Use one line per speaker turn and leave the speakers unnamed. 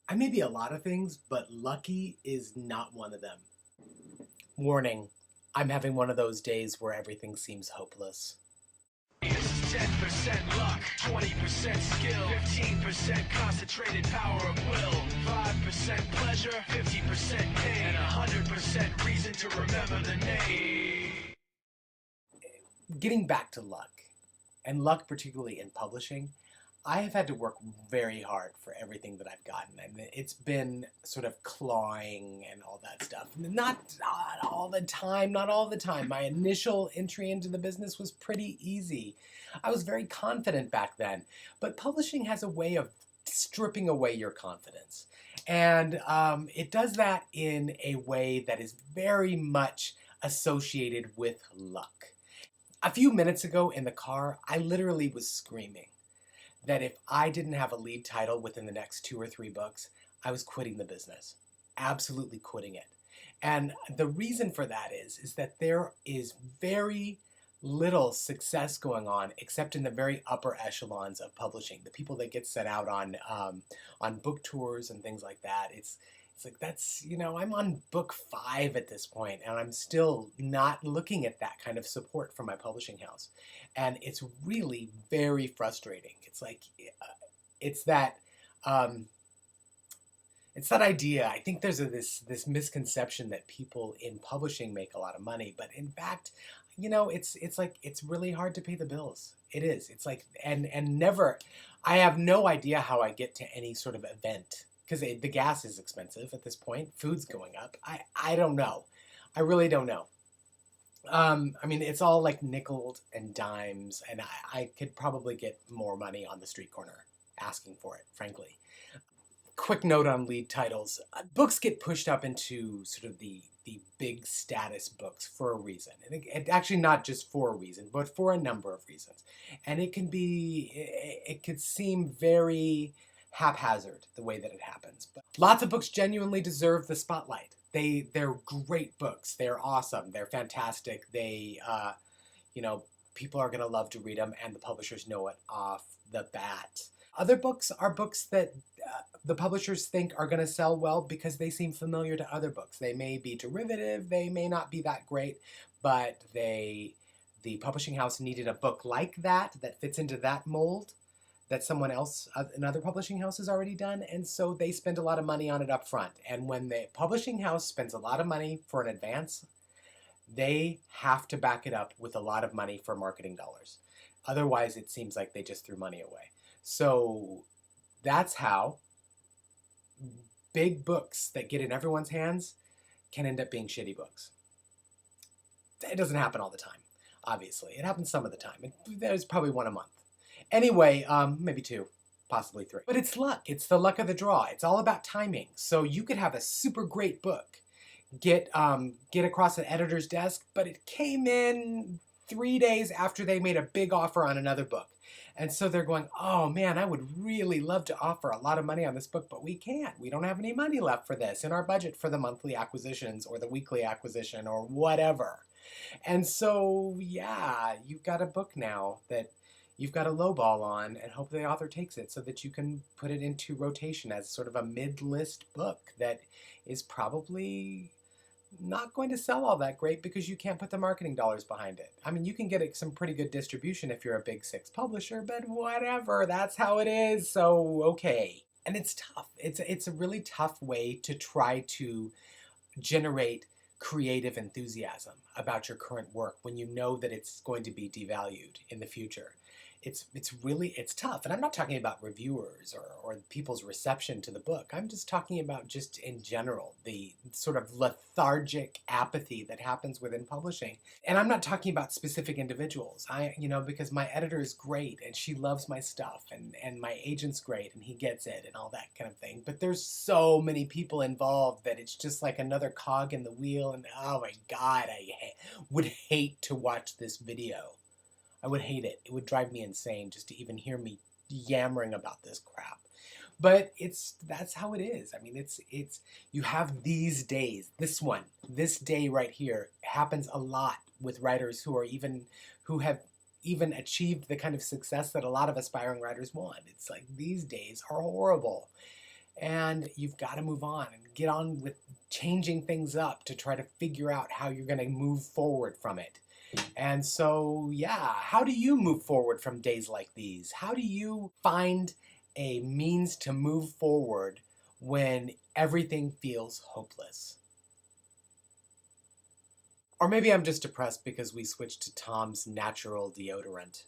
I may be a lot of things, but lucky is not one of them. Warning, I'm having one of those days where everything seems hopeless.
This is 10% luck, 20% skill, 15% concentrated power of will, 5% pleasure, 50% pain, and 100% reason to remember the name.
Getting back to luck, and luck particularly in publishing, I have had to work very hard for everything that I've gotten, and it's been sort of clawing and all that stuff. Not all the time, not all the time. My initial entry into the business was pretty easy. I was very confident back then, but publishing has a way of stripping away your confidence. And it does that in a way that is very much associated with luck. A few minutes ago in the car, I literally was screaming that if I didn't have a lead title within the next 2 or 3 books, I was quitting the business. Absolutely quitting it. And the reason for that is that there is very little success going on except in the very upper echelons of publishing. The people that get set out on book tours and things like that. It's like I'm on book 5 at this point, and I'm still not looking at that kind of support from my publishing house, and it's really very frustrating. It's that um, it's that idea. I think there's this misconception that people in publishing make a lot of money, but in fact, it's really hard to pay the bills. It is. It's like and never. I have no idea how I get to any sort of event because the gas is expensive at this point. Food's going up. I don't know. I really don't know. I mean, it's all like nickeled and dimes, and I could probably get more money on the street corner asking for it, frankly. Quick note on lead titles. Books get pushed up into sort of the big status books for a reason. And actually not just for a reason, but for a number of reasons. And it could seem very haphazard the way that it happens. But lots of books genuinely deserve the spotlight. They're great books. They're awesome. They're fantastic. You know, people are going to love to read them, and the publishers know it off the bat. Other books are books that the publishers think are going to sell well because they seem familiar to other books. They may be derivative, they may not be that great, but the publishing house needed a book like that fits into that mold that someone else, another publishing house has already done, and so they spend a lot of money on it up front. And when the publishing house spends a lot of money for an advance, they have to back it up with a lot of money for marketing dollars. Otherwise, it seems like they just threw money away. So that's how big books that get in everyone's hands can end up being shitty books. It doesn't happen all the time, obviously. It happens some of the time. There's probably one a month. Anyway, maybe 2, possibly 3. But it's luck. It's the luck of the draw. It's all about timing. So you could have a super great book get across an editor's desk, but it came in 3 days after they made a big offer on another book. And so they're going, oh man, I would really love to offer a lot of money on this book, but we can't. We don't have any money left for this in our budget for the monthly acquisitions or the weekly acquisition or whatever. And so, yeah, you've got a book now that you've got a lowball on and hope the author takes it so that you can put it into rotation as sort of a mid-list book that is probably not going to sell all that great because you can't put the marketing dollars behind it. I mean, you can get some pretty good distribution if you're a big 6 publisher, but whatever, that's how it is, so okay. And it's tough. It's a really tough way to try to generate creative enthusiasm about your current work when you know that it's going to be devalued in the future. It's tough. And I'm not talking about reviewers or people's reception to the book. I'm just talking about just in general, the sort of lethargic apathy that happens within publishing. And I'm not talking about specific individuals. Because my editor is great and she loves my stuff and my agent's great and he gets it and all that kind of thing. But there's so many people involved that it's just like another cog in the wheel. And oh my God, would hate to watch this video. I would hate it. It would drive me insane just to even hear me yammering about this crap. But that's how it is. I mean, it's you have these days. This day right here happens a lot with writers who have even achieved the kind of success that a lot of aspiring writers want. It's like these days are horrible. and you've got to move on and get on with changing things up to try to figure out how you're going to move forward from it. And so, yeah, how do you move forward from days like these? How do you find a means to move forward when everything feels hopeless? Or maybe I'm just depressed because we switched to Tom's natural deodorant.